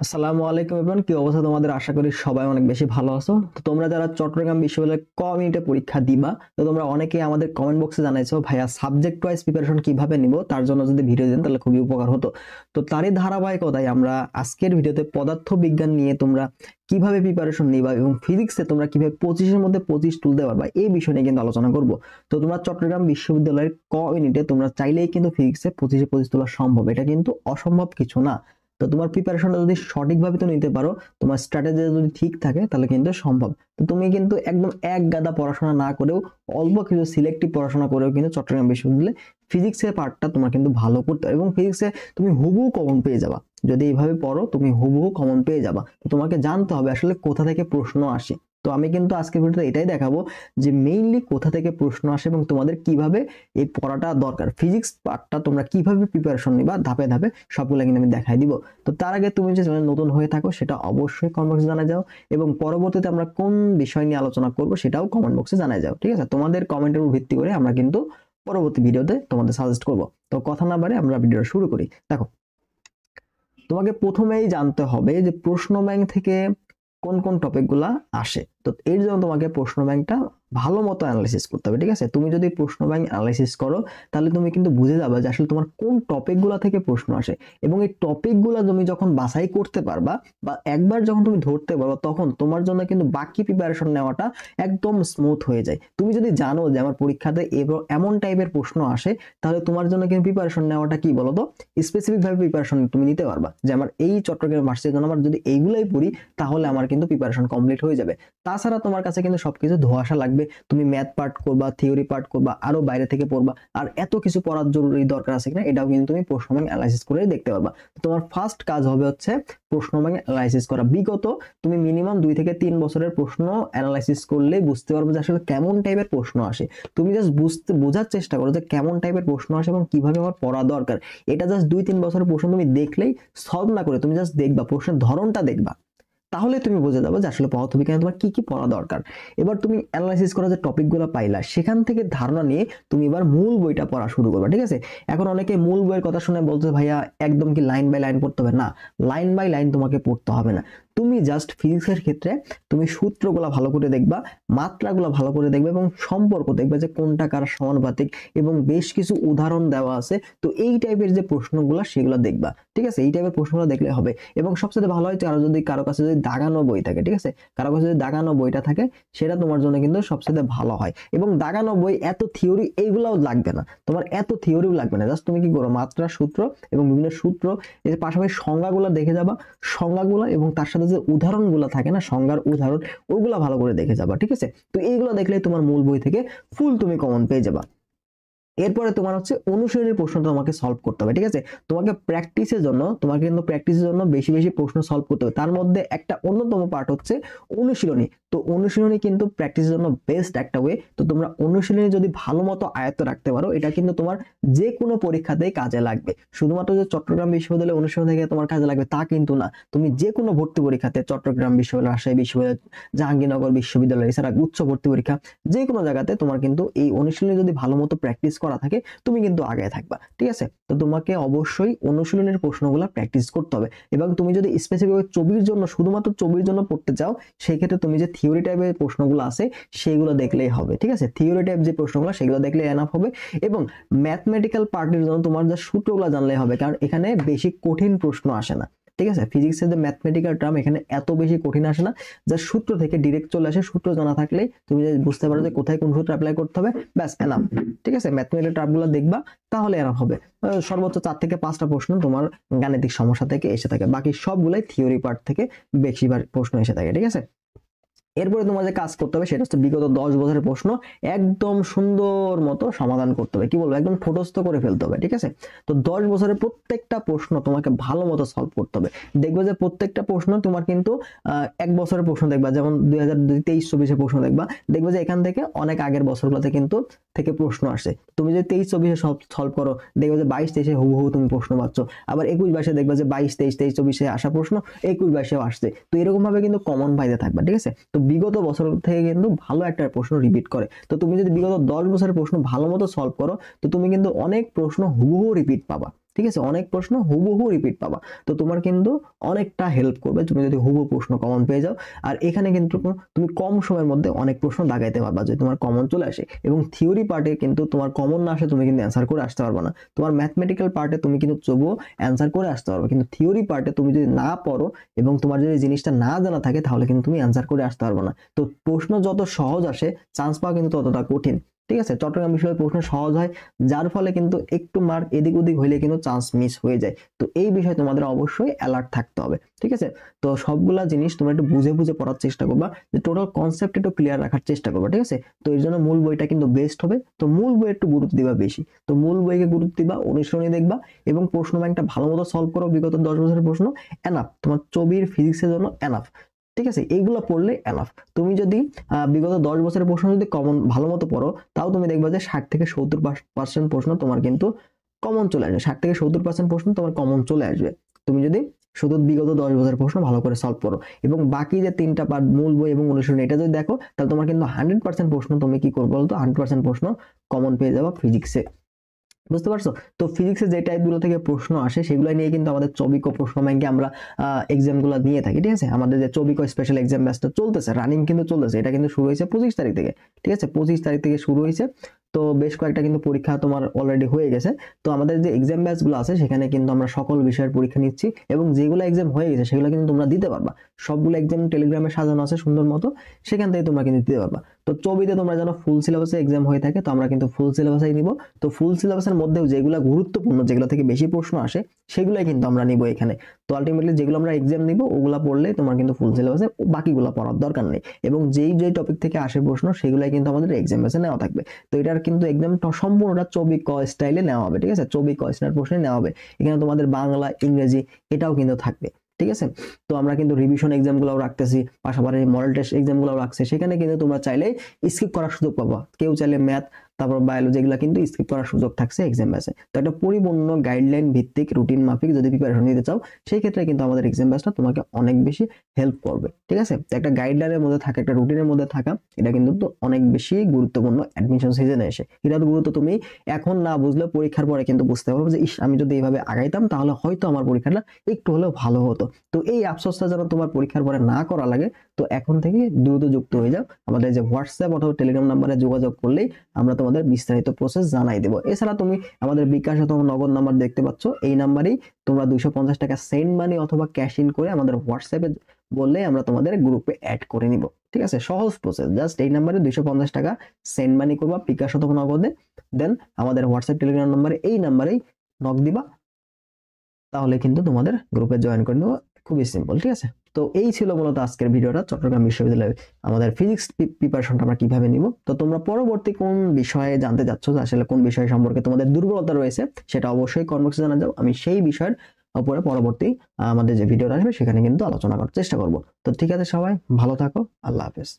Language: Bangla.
আসসালামু আলাইকুম এভরিওয়ান, কি অবস্থা তোমাদের? আশা করি সবাই অনেক বেশি ভালো আছো। তো তোমরা যারা চট্টগ্রাম বিশ্ববিদ্যালয়ে কমিউনিটি পরীক্ষা দিবা, তো তোমরা অনেকেই আমাদের কমেন্ট বক্সে জানাইছো ভাইয়া সাবজেক্ট ওয়াইজ প্রিপারেশন কিভাবে নিব, তার জন্য যদি ভিডিও দেন তাহলে খুবই উপকার হতো। তো তারই ধারাবাহিকতায় আমরা আজকের ভিডিওতে পদার্থ বিজ্ঞান নিয়ে তোমরা কিভাবে প্রিপারেশন নিবা এবং ফিজিক্সে তোমরা কিভাবে 25-এর মধ্যে 25 তুলতে পারবা এই বিষয় নিয়ে কিন্তু আলোচনা করব। তো তোমরা চট্টগ্রাম বিশ্ববিদ্যালয়ের কমিউনিটিতে তোমরা চাইলেই কিন্তু ফিজিক্সে 25-এ 25 তোলা সম্ভব, এটা কিন্তু অসম্ভব কিছু না। তো তোমার প্রিপারেশনটা যদি সঠিকভাবে তুমি নিতে পারো, তোমার স্ট্র্যাটেজি যদি ঠিক থাকে তাহলে কিন্তু সম্ভব। তো তুমি কিন্তু একদম এক গাদা পড়াশোনা না করেও অল্প কিছু সিলেক্টিভ পড়াশোনা করেও কিন্তু চট্টগ্রাম বিশ্ববিদ্যালয়ে ফিজিক্সের পার্টটা তোমার কিন্তু ভালো করতে হবে এবং ফিজিক্সে তুমি হুবহু কমন পেয়ে যাবা। যদি এইভাবে পড়ো তুমি হুবহু কমন পেয়ে যাবা। তো তোমাকে জানতে হবে আসলে কোথা থেকে প্রশ্ন আসে। তো আমি কিন্তু আজকের ভিডিওতে এটাই দেখাবো যে মেইনলি কোথা থেকে প্রশ্ন আসে এবং তোমাদের কিভাবে এই পড়াটা দরকার, ফিজিক্স পার্টটা তোমরা কিভাবে প্রিপারেশন নিবা ধাপে ধাপে সবগুলো কিন্তু আমি দেখাই দিব। তো তার আগে তুমি যে চ্যানেল নতুন হয়ে থাকো সেটা অবশ্যই কমেন্ট বক্সে জানা যাও এবং পরবর্তীতে আমরা কোন বিষয় নিয়ে আলোচনা করব সেটাও কমেন্ট বক্সে জানা যাও। ঠিক আছে, তোমাদের কমেন্টের উপর ভিত্তি করে আমরা কিন্তু পরবর্তী ভিডিওতে তোমাদের সাজেস্ট করব। তো কথা না বাড়ে আমরা ভিডিওটা শুরু করি। দেখো, তোমাকে প্রথমেই জানতে হবে যে প্রশ্ন ব্যাংক থেকে কোন কোন টপিক গুলা আসে। তো এর জন্য তোমাকে প্রশ্ন ব্যাংকটা ভালো মতো অ্যানালাইসিস করতে হবে। ঠিক আছে, তুমি যদি প্রশ্ন ব্যাংক অ্যানালাইসিস করো তাহলে তুমি কিন্তু বুঝে যাবে যে আসলে তোমার কোন টপিক গুলা থেকে প্রশ্ন আসে এবং এই টপিক গুলা তুমি যখন বাছাই করতে পারবা বা একবার যখন তুমি ধরতে পারবা তখন তোমার জন্য কিন্তু বাকি প্রিপারেশন নেওয়াটা একদম স্মুথ হয়ে যায়। তুমি যদি জানো যে আমার পরীক্ষাতে এমন টাইপের প্রশ্ন আসে তাহলে তোমার জন্য কিন্তু প্রিপারেশন নেওয়াটা কি বলতো, স্পেসিফিক ভাবে প্রিপারেশন তুমি নিতে পারবা যে আমার এই চট্টগ্রাম ভার্সিটির জন্য আমার যদি এইগুলাই পড়ি তাহলে আমার কিন্তু প্রিপারেশন কমপ্লিট হয়ে যাবে। তাছাড়া তোমার কাছে কিন্তু সবকিছু ধোঁয়াশা লাগবে, তুমি ম্যাথ পার্ট করবা, থিওরি পার্ট করবা, আরো বাইরে থেকে পড়বা, আর এত কিছু পড়ার জরুরি দরকার আছে কিনা এটাও কিন্তু তুমি প্রশ্ন ব্যাংক অ্যানালাইসিস করে দেখতে পারবা। তোমার ফার্স্ট কাজ হবে হচ্ছে প্রশ্ন ব্যাংক অ্যানালাইসিস করা। বিগত তুমি মিনিমাম 2 থেকে 3 বছরের প্রশ্ন অ্যানালাইসিস করলে বুঝতে পারবে যে আসলে কেমন টাইপের প্রশ্ন আসে। তুমি জাস্ট বোঝার চেষ্টা করো যে কেমন টাইপের প্রশ্ন আসে এবং কিভাবে আমার পড়া দরকার। এটা জাস্ট 2-3 বছরের প্রশ্ন তুমি দেখলেই, সলভ না করে তুমি জাস্ট দেখবা, প্রশ্নের ধরনটা দেখবা, তাহলে তুমি বুঝে যাবে যে আসলে পদার্থবিজ্ঞানে তোমার কি কি পড়া দরকার। এবার তুমি অ্যানালাইসিস করা যে টপিকগুলো পাইলা সেখান থেকে ধারণা নিয়ে তুমি এবার মূল বইটা পড়া শুরু করবে। ঠিক আছে, এখন অনেকে মূল বইয়ের কথা শুনে বলছে ভাইয়া একদম কি লাইন বাই লাইন পড়তে হবে? না, লাইন বাই লাইন তোমাকে পড়তে হবে না। তুমি জাস্ট ফিজিক্সের ক্ষেত্রে তুমি সূত্রগুলো ভালো করে দেখবা, মাত্রাগুলো ভালো করে দেখবে এবং সম্পর্ক দেখবে যে কোনটা কার সমানুপাতিক এবং বেশ কিছু উদাহরণ দেওয়া আছে। তো এই টাইপের যে প্রশ্নগুলো সেগুলো দেখবা। ঠিক আছে, এই টাইপের প্রশ্নগুলো দেখলে হবে। এবং সবচেয়ে ভালো হয় কারো কাছে যদি দাগানো বই থাকে, ঠিক আছে, কারো কাছে যদি দাগানো বইটা থাকে সেটা তোমার জন্য কিন্তু সবচেয়ে ভালো হয়। এবং দাগানো বই এত থিওরি এইগুলাও লাগবে না, তোমার এত থিওরিও লাগবে না। জাস্ট তুমি কি করো, মাত্রা সূত্র এবং বিভিন্ন সূত্র এর পাশাপাশি সংজ্ঞাগুলো দেখে যাবা, সংজ্ঞাগুলো এবং তার সাথে যে উদাহরণগুলো থাকে না, সংজ্ঞার উদাহরণ ওগুলা ভালো করে দেখে যাবা। ঠিক আছে, তো এইগুলো দেখলে তোমার মূল বই থেকে ফুল তুমি কমন পেয়ে যাবা। এরপরে তোমার হচ্ছে অনুশীলনের প্রশ্নটা তোমাকে সলভ করতে হবে। ঠিক আছে, তোমাকে প্র্যাকটিসের জন্য তোমাকে কিন্তু প্র্যাকটিসের জন্য বেশি বেশি প্রশ্ন সলভ করতে হবে। তার মধ্যে একটা অন্যতম পার্ট হচ্ছে অনুশীলনী। তো অনুশীলনী কিন্তু প্র্যাকটিসের জন্য বেস্ট একটা ওয়ে। তো তোমরা অনুশীলনী যদি ভালো মতো আয়ত্ত রাখতে পারো এটা কিন্তু তোমার যে কোনো পরীক্ষাতেই কাজে লাগবে। শুধুমাত্র যে চট্টগ্রাম বিশ্ববিদ্যালয়ের অনুশীলন থেকে তোমার কাজে লাগবে তা কিন্তু না, তুমি যে কোনো ভর্তি পরীক্ষাতে চট্টগ্রাম বিশ্ববিদ্যালয়, রাজশাহী বিশ্ববিদ্যালয়, জাহাঙ্গীরনগর বিশ্ববিদ্যালয় এছাড়া উচ্চ ভর্তি পরীক্ষা যে কোনো জায়গাতে তোমার কিন্তু এই অনুশীলনী যদি ভালো মতো প্র্যাকটিস করা থাকে তুমি কিন্তু আগে থাকবা। ঠিক আছে, তো তোমাকে অবশ্যই অনুশীলনের প্রশ্নগুলো প্র্যাকটিস করতে হবে এবং তুমি যদি স্পেসিফিক ছবির জন্য, শুধুমাত্র ছবির জন্য পড়তে চাও সেই ক্ষেত্রে তুমি যে থিওরি টাইপের প্রশ্নগুলো আছে সেগুলো দেখলেই হবে। ঠিক আছে, থিওরি টাইপ যে প্রশ্নগুলো সেগুলো দেখলে এনাফ হবে এবং ম্যাথমেটিক্যাল পার্টের জন্য তোমার যে সূত্রগুলো জানলেই হবে, কারণ এখানে বেশি কঠিন প্রশ্ন আসে না। ঠিক আছে, ফিজিক্সের যে ম্যাথমেটিক্যাল টার্ম এখানে এত বেশি কঠিন আসে না, যা সূত্র থেকে ডিরেক্ট চলে আসে। সূত্র জানা থাকলে তুমি যদি বুঝতে পারো যে কোথায় কোন সূত্র অ্যাপ্লাই করতে হবে, ব্যাস এনাফ। ঠিক আছে, ম্যাথমেটিক্যাল টার্মগুলো দেখবা তাহলে এনাফ হবে। সর্বোচ্চ 4 থেকে 5টা প্রশ্ন তোমার গাণিতিক সমস্যা থেকে এসে থাকে, বাকি সবগুলাই থিওরি পার্ট থেকে বেশিরভাগ প্রশ্ন এসে থাকে। ঠিক আছে, এরপরে তোমার যে কাজ করতে হবে সেটা হচ্ছে বিগত 10 বছরের প্রশ্ন একদম সুন্দর মতো সমাধান করতে হবে, কি বলবো একদম ঠোঁটস্থ করে ফেলতে হবে। ঠিক আছে, তো 10 বছরের প্রত্যেকটা প্রশ্ন তোমাকে ভালো মতো সলভ করতে হবে। দেখবে যে প্রত্যেকটা প্রশ্ন তোমার কিন্তু 1 বছরের প্রশ্ন দেখবা, যেমন 2023-24 প্রশ্ন দেখবা, দেখবে যে এখান থেকে অনেক আগের বছরগুলোতে কিন্তু থেকে প্রশ্ন আসে। তুমি যদি 23-24 সলভ করো দেখবে যে 22-23 হুবহু তুমি প্রশ্ন পাচ্ছ। আবার 21-22 দেখবা যে 22-23, 23-24 আসা প্রশ্ন 21-22 আসছে। তো এরকম ভাবে কিন্তু কমন পাইতে থাকবা। ঠিক আছে, তো বিগত বছর থেকে কিন্তু ভালো একটা প্রশ্ন রিপিট করে। তো তুমি যদি বিগত 10 বছরের প্রশ্ন ভালো মতো সলভ করো তো তুমি কিন্তু অনেক প্রশ্ন হুবহু রিপিট পাবা। ঠিক আছে, অনেক প্রশ্ন হুবহু রিপিট পাবা। তো তোমার কিন্তু অনেকটা হেল্প করবে তুমি যদি হুবহু প্রশ্ন কমন পেয়ে যাও। আর এখানে কিন্তু তুমি কম সময়ের মধ্যে অনেক প্রশ্ন দাগাইতে পারবা যদি তোমার কমন চলে আসে। এবং থিওরি পার্টে কিন্তু তোমার কমন না আসে তুমি কিন্তু অ্যান্সার করে আসতে পারবা না। তোমার ম্যাথমেটিক্যাল পার্টে তুমি কিন্তু তবুও অ্যান্সার করে আসতে পারবে, কিন্তু থিওরি পার্টে তুমি যদি না পড়ো এবং তোমার যদি জিনিসটা না জানা থাকে তাহলে কিন্তু তুমি অ্যান্সার করে আসতে পারবে না। তো প্রশ্ন যত সহজ আসে চান্স পাওয়া কিন্তু ততটা কঠিন। ঠিক আছে, চট্টগ্রাম বিশ্ববিদ্যালয়ের প্রশ্ন সহজ হয়, যার ফলে কিন্তু একটু মার্ক এদিক ওদিক হইলে কিন্তু চান্স মিস হয়ে যায়। তো এই বিষয়ে তোমাদের অবশ্যই অ্যালার্ট থাকতে হবে। ঠিক আছে, তো সবগুলা জিনিস তোমরা একটু বুঝে বুঝে পড়ার চেষ্টা করবা, যে টোটাল কনসেপ্ট একটু ক্লিয়ার রাখার চেষ্টা করবা। ঠিক আছে, তো এর জন্য মূল বইটা কিন্তু বেস্ট হবে। তো মূল বই একটু গুরুত্ব দিবা বেশি, তো মূল বইকে গুরুত্ব দিবা, অনুশীলনী দেখবা এবং প্রশ্ন ব্যাংকটা ভালো মতো সলভ করো। বিগত 10 বছরের প্রশ্ন এনাফ, তোমার ছবির ফিজিক্সের জন্য এনাফ। ঠিক আছে, এইগুলো পড়লে এনাফ। তুমি যদি বিগত 10 বছরের প্রশ্ন যদি কমন ভালো মতো পড়ো, তাও তুমি দেখবা যে 60 থেকে 70% প্রশ্ন তোমার কিন্তু কমন চলে আসবে। 60 থেকে 70% প্রশ্ন তোমার কমন চলে আসবে তুমি যদি শুধু বিগত 10 বছরের প্রশ্ন ভালো করে সলভ করো। এবং বাকি যে 3টা পার্ট মূল বই এবং অনুশীলনী এটা যদি দেখো, তাহলে তোমার কিন্তু 100% প্রশ্ন তুমি কি করবে বলতো, 100% প্রশ্ন কমন পেয়ে যাবে ফিজিক্সে। বুঝতে পারছো? তো ফিজিক্সের যে টাইপগুলো থেকে প্রশ্ন আসে সেগুলো নিয়ে কিন্তু আমাদের চবিকো প্রশ্ন ব্যাংকে আমরা এক্সাম গুলো নিয়ে থাকি। ঠিক আছে, আমাদের যে চবিকো স্পেশাল এক্সাম ব্যাচটা চলতেছে, রানিং কিন্তু চলতেছে, এটা কিন্তু শুরু হয়েছে 25 তারিখ থেকে। ঠিক আছে, 25 তারিখ থেকে শুরু হয়েছে। তো বেশ কয়েকটা কিন্তু পরীক্ষা তোমার অলরেডি হয়ে গেছে। তো আমাদের যে এক্সাম ব্যাচ গুলো আছে সেখানে কিন্তু আমরা সকল বিষয়ের পরীক্ষা নিচ্ছি, এবং যেগুলো এক্সাম হয়ে গেছে সেগুলো কিন্তু তোমরা দিতে পারবা। সবগুলো এক্সাম টেলিগ্রামে সাজানো আছে সুন্দর মতো, সেখান থেকে তোমরা কিন্তু দিতে পারবা। তো চবিতে তোমরা যেন ফুল সিলেবাসে এক্সাম হয়ে থাকে, তো আমরা কিন্তু ফুল সিলেবাসেই নিব। তো ফুল সিলেবাসের মধ্যেও যেগুলো গুরুত্বপূর্ণ, যেগুলো থেকে বেশি প্রশ্ন আসে সেগুলাই কিন্তু আমরা নিব এখানে। তো আলটিমেটলি যেগুলো আমরা এক্সাম নিব ওগুলা পড়লে তোমার কিন্তু ফুল সিলেবাসে বাকিগুলো পড়ার দরকার নেই, এবং যেই টপিক থেকে আসে প্রশ্ন সেগুলাই কিন্তু আমাদের এক্সাম বেসে নেওয়া থাকবে। তো এটার কিন্তু এক্সামটা সম্পূর্ণটা চবি ক স্টাইলে নেওয়া হবে। ঠিক আছে, চবি ক স্টাইল প্রশ্নে নেওয়া হবে। এখানে তোমাদের বাংলা, ইংরেজি এটাও কিন্তু থাকবে। ঠিক আছে, তো আমরা কিন্তু রিভিশন এক্সাম গুলাও রাখতেছি, পাশাপাশি মডেল টেস্ট এক্সাম গুলাও রাখছে, সেখানে কিন্তু তোমরা চাইলে স্কিপ করার সুযোগ পাবা। কেউ চাইলে ম্যাথ, তারপর বায়োলজি এগুলা কিন্তু স্কিপ করার সুযোগ থাকছে এক্সাম ব্যাচে। তো একটা পরিপূর্ণ গাইডলাইন ভিত্তিক রুটিন মাফিক যদি প্রিপারেশন নিতে চাও, সেই ক্ষেত্রে কিন্তু আমাদের এক্সাম ব্যাচটা তোমাকে অনেক বেশি হেল্প করবে। ঠিক আছে, তো একটা গাইডলাইনের মধ্যে থাকা, একটা রুটিনের মধ্যে থাকা, এটা কিন্তু অনেক বেশি গুরুত্বপূর্ণ অ্যাডমিশন সিজনে এসে। এটার গুরুত্ব তুমি এখন না বুঝলে পরীক্ষার পরে কিন্তু বুঝতে পারবে যে ইস, আমি যদি এইভাবে আগাইতাম তাহলে হয়তো আমার পরীক্ষাটা একটু হলেও ভালো হতো। তো এই আফসোসটা যেন তোমার পরীক্ষার পরে না করা লাগে, তো এখন থেকে দ্রুত যুক্ত হয়ে যাও আমাদের যে হোয়াটসঅ্যাপ অথবা টেলিগ্রাম নাম্বারে যোগাযোগ করলেই আমরা তোমাদের বিস্তারিত প্রসেস জানাই দেবো। এছাড়া তুমি আমাদের বিকাশ অথবা নগদ নাম্বার দেখতে পাচ্ছ, এই নাম্বারেই তোমরা 250 টাকা সেন্ড মানি অথবা ক্যাশ ইন করে আমাদের হোয়াটসঅ্যাপে বললেই আমরা তোমাদের গ্রুপে অ্যাড করে নিব। ঠিক আছে, সহজ প্রসেস, জাস্ট এই নাম্বারে 250 টাকা সেন্ড মানি করবা বিকাশ অথবা নগদে, দেন আমাদের হোয়াটসঅ্যাপ টেলিগ্রাম নাম্বারে এই নাম্বারেই নক দিবা, তাহলে কিন্তু তোমাদের গ্রুপে জয়েন করে নেবো। খুবই সিম্পল। ঠিক আছে, তো এই ছিল মূলত আজকের ভিডিওটা, চট্টগ্রাম বিশ্ববিদ্যালয়ে আমাদের ফিজিক্স প্রিপারেশনটা আমরা কিভাবে নিব। তো তোমরা পরবর্তী কোন বিষয়ে জানতে চাচ্ছ, আসলে কোন বিষয় সম্পর্কে তোমাদের দুর্বলতা রয়েছে, সেটা অবশ্যই কমেন্ট বক্সে জানা যাও। আমি সেই বিষয়ের উপরে পরবর্তী আমাদের যে ভিডিওটা আসবে সেখানে কিন্তু আলোচনা করার চেষ্টা করব। তো ঠিক আছে, সবাই ভালো থাকো, আল্লাহ হাফেজ।